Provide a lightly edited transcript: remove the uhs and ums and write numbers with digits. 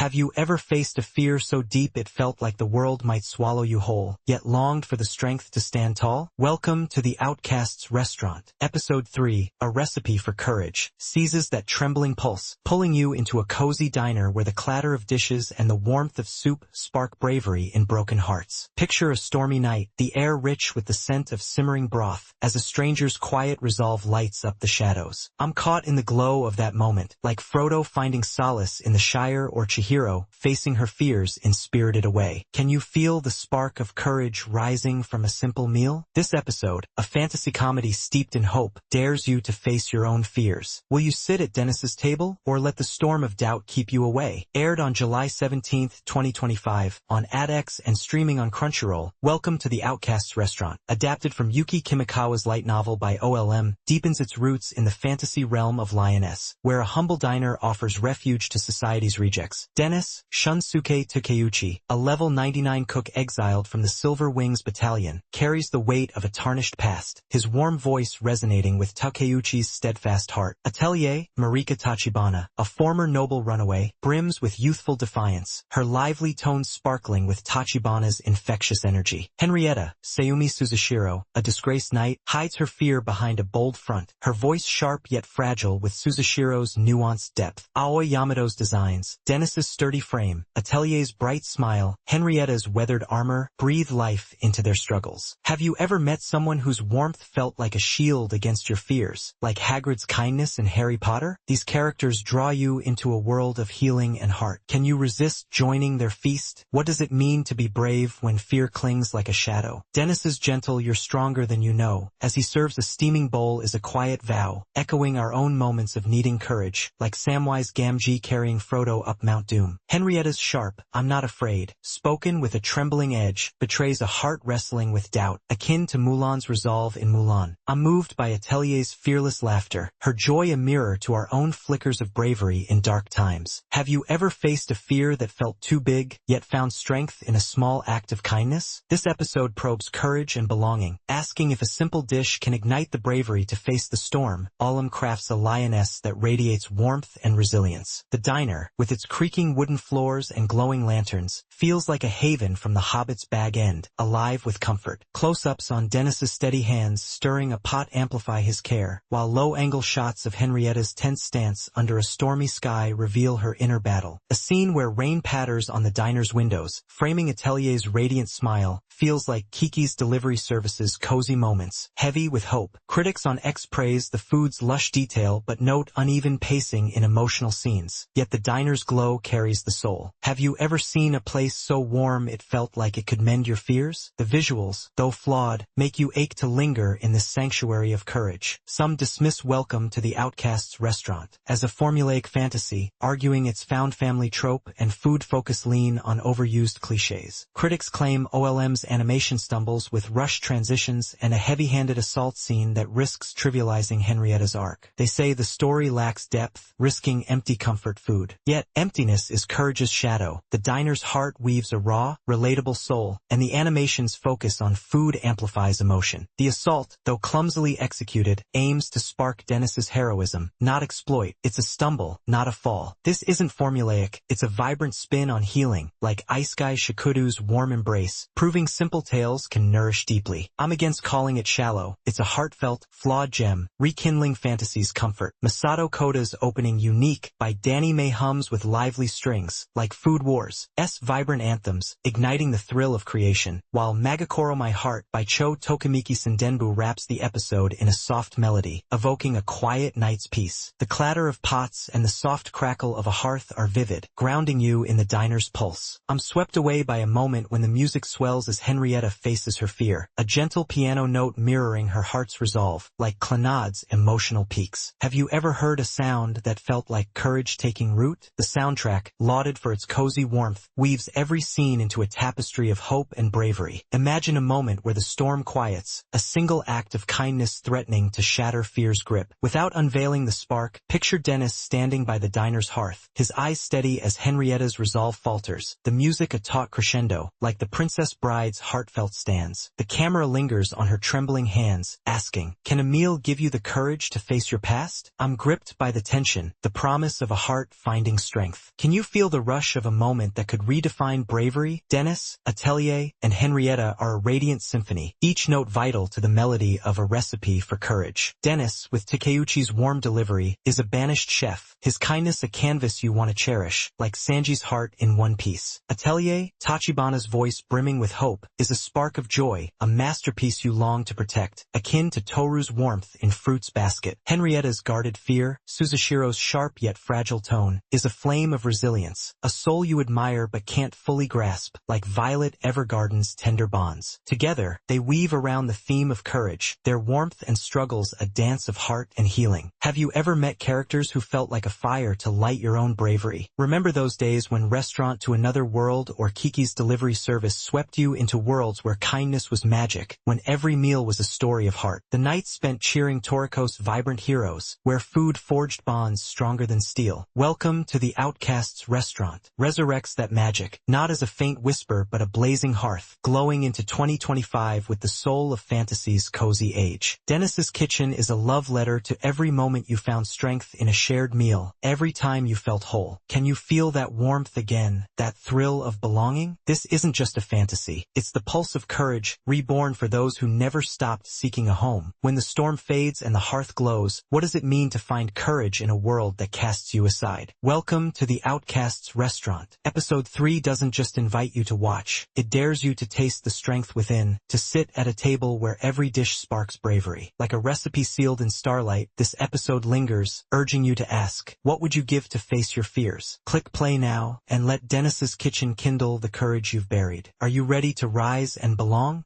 Have you ever faced a fear so deep it felt like the world might swallow you whole, yet longed for the strength to stand tall? Welcome to the Outcast's restaurant. Episode 3, A Recipe for Courage, seizes that trembling pulse, pulling you into a cozy diner where the clatter of dishes and the warmth of soup spark bravery in broken hearts. Picture a stormy night, the air rich with the scent of simmering broth, as a stranger's quiet resolve lights up the shadows. I'm caught in the glow of that moment, like Frodo finding solace in the Shire or Chihiro facing her fears in Spirited Away. Can you feel the spark of courage rising from a simple meal? This episode, a fantasy comedy steeped in hope, dares you to face your own fears. Will you sit at Dennis's table, or let the storm of doubt keep you away? Aired on July 17, 2025, on AdX and streaming on Crunchyroll, Welcome to the Outcast's restaurant, adapted from Yuki Kimikawa's light novel by OLM, deepens its roots in the fantasy realm of Lioness, where a humble diner offers refuge to society's rejects. Dennis, Shunsuke Takeuchi, a level 99 cook exiled from the Silver Wings Battalion, carries the weight of a tarnished past, his warm voice resonating with Takeuchi's steadfast heart. Atelier, Marika Tachibana, a former noble runaway, brims with youthful defiance, her lively tones sparkling with Tachibana's infectious energy. Henrietta, Sayumi Suzushiro, a disgraced knight, hides her fear behind a bold front, her voice sharp yet fragile with Suzushiro's nuanced depth. Aoi Yamato's designs, Dennis's sturdy frame, Atelier's bright smile, Henrietta's weathered armor, breathe life into their struggles. Have you ever met someone whose warmth felt like a shield against your fears, like Hagrid's kindness in Harry Potter? These characters draw you into a world of healing and heart. Can you resist joining their feast? What does it mean to be brave when fear clings like a shadow? Dennis's gentle "you're stronger than you know" as he serves a steaming bowl is a quiet vow, echoing our own moments of needing courage, like Samwise Gamgee carrying Frodo up Mount Doom. Henrietta's sharp "I'm not afraid," spoken with a trembling edge, betrays a heart wrestling with doubt, akin to Mulan's resolve in Mulan. I'm moved by Atelier's fearless laughter, her joy a mirror to our own flickers of bravery in dark times. Have you ever faced a fear that felt too big, yet found strength in a small act of kindness? This episode probes courage and belonging, asking if a simple dish can ignite the bravery to face the storm. Olam crafts a lioness that radiates warmth and resilience. The diner, with its creaking wooden floors and glowing lanterns, feels like a haven from the Hobbit's Bag End, alive with comfort. Close-ups on Dennis's steady hands stirring a pot amplify his care, while low-angle shots of Henrietta's tense stance under a stormy sky reveal her inner battle. A scene where rain patters on the diner's windows, framing Atelier's radiant smile, feels like Kiki's Delivery Service's cozy moments, heavy with hope. Critics on X praise the food's lush detail but note uneven pacing in emotional scenes, yet the diner's glow carries the soul. Have you ever seen a place so warm it felt like it could mend your fears? The visuals, though flawed, make you ache to linger in this sanctuary of courage. Some dismiss Welcome to the Outcast's restaurant as a formulaic fantasy, arguing its found family trope and food-focused lean on overused cliches. Critics claim OLM's animation stumbles with rushed transitions and a heavy-handed assault scene that risks trivializing Henrietta's arc. They say the story lacks depth, risking empty comfort food. Yet, emptiness is courage's shadow. The diner's heart weaves a raw, relatable soul, and the animation's focus on food amplifies emotion. The assault, though clumsily executed, aims to spark Dennis's heroism, not exploit. It's a stumble, not a fall. This isn't formulaic, it's a vibrant spin on healing, like Ice Guy Shikudu's warm embrace, proving simple tales can nourish deeply. I'm against calling it shallow. It's a heartfelt, flawed gem, rekindling fantasy's comfort. Masato Koda's opening unique by Danny May hums with lively strings, like Food Wars' vibrant anthems, igniting the thrill of creation, while Magakoro My Heart by Cho Tokimiki Sendenbu wraps the episode in a soft melody, evoking a quiet night's peace. The clatter of pots and the soft crackle of a hearth are vivid, grounding you in the diner's pulse. I'm swept away by a moment when the music swells as Henrietta faces her fear, a gentle piano note mirroring her heart's resolve, like Clannad's emotional peaks. Have you ever heard a sound that felt like courage taking root? The soundtrack, lauded for its cozy warmth, weaves every scene into a tapestry of hope and bravery. Imagine a moment where the storm quiets, a single act of kindness threatening to shatter fear's grip. Without unveiling the spark, picture Dennis standing by the diner's hearth, his eyes steady as Henrietta's resolve falters, the music a taut crescendo, like the Princess Bride's heartfelt stands. The camera lingers on her trembling hands, asking, "Can a meal give you the courage to face your past?" I'm gripped by the tension, the promise of a heart finding strength. Can Can you feel the rush of a moment that could redefine bravery? Dennis, Atelier, and Henrietta are a radiant symphony, each note vital to the melody of A Recipe for Courage. Dennis, with Takeuchi's warm delivery, is a banished chef, his kindness a canvas you want to cherish, like Sanji's heart in one piece. Atelier, Tachibana's voice brimming with hope, is a spark of joy, a masterpiece you long to protect, akin to Toru's warmth in Fruit's Basket. Henrietta's guarded fear, Suzushiro's sharp yet fragile tone, is a flame of resilience, a soul you admire but can't fully grasp, like Violet Evergarden's tender bonds. Together, they weave around the theme of courage, their warmth and struggles a dance of heart and healing. Have you ever met characters who felt like a fire to light your own bravery? Remember those days when Restaurant to Another World or Kiki's Delivery Service swept you into worlds where kindness was magic, when every meal was a story of heart? The nights spent cheering Toriko's vibrant heroes, where food forged bonds stronger than steel. Welcome to the Outcast's restaurant. Resurrects that magic, not as a faint whisper but a blazing hearth, glowing into 2025 with the soul of fantasy's cozy age. Dennis's Kitchen is a love letter to every moment you found strength in a shared meal, every time you felt whole. Can you feel that warmth again, that thrill of belonging? This isn't just a fantasy. It's the pulse of courage, reborn for those who never stopped seeking a home. When the storm fades and the hearth glows, what does it mean to find courage in a world that casts you aside? Welcome to the Outcast's restaurant. Episode 3 doesn't just invite you to watch. It dares you to taste the strength within, to sit at a table where every dish sparks bravery. Like a recipe sealed in starlight, this episode lingers, urging you to ask, what would you give to face your fears? Click play now, and let Dennis's Kitchen kindle the courage you've buried. Are you ready to rise and belong?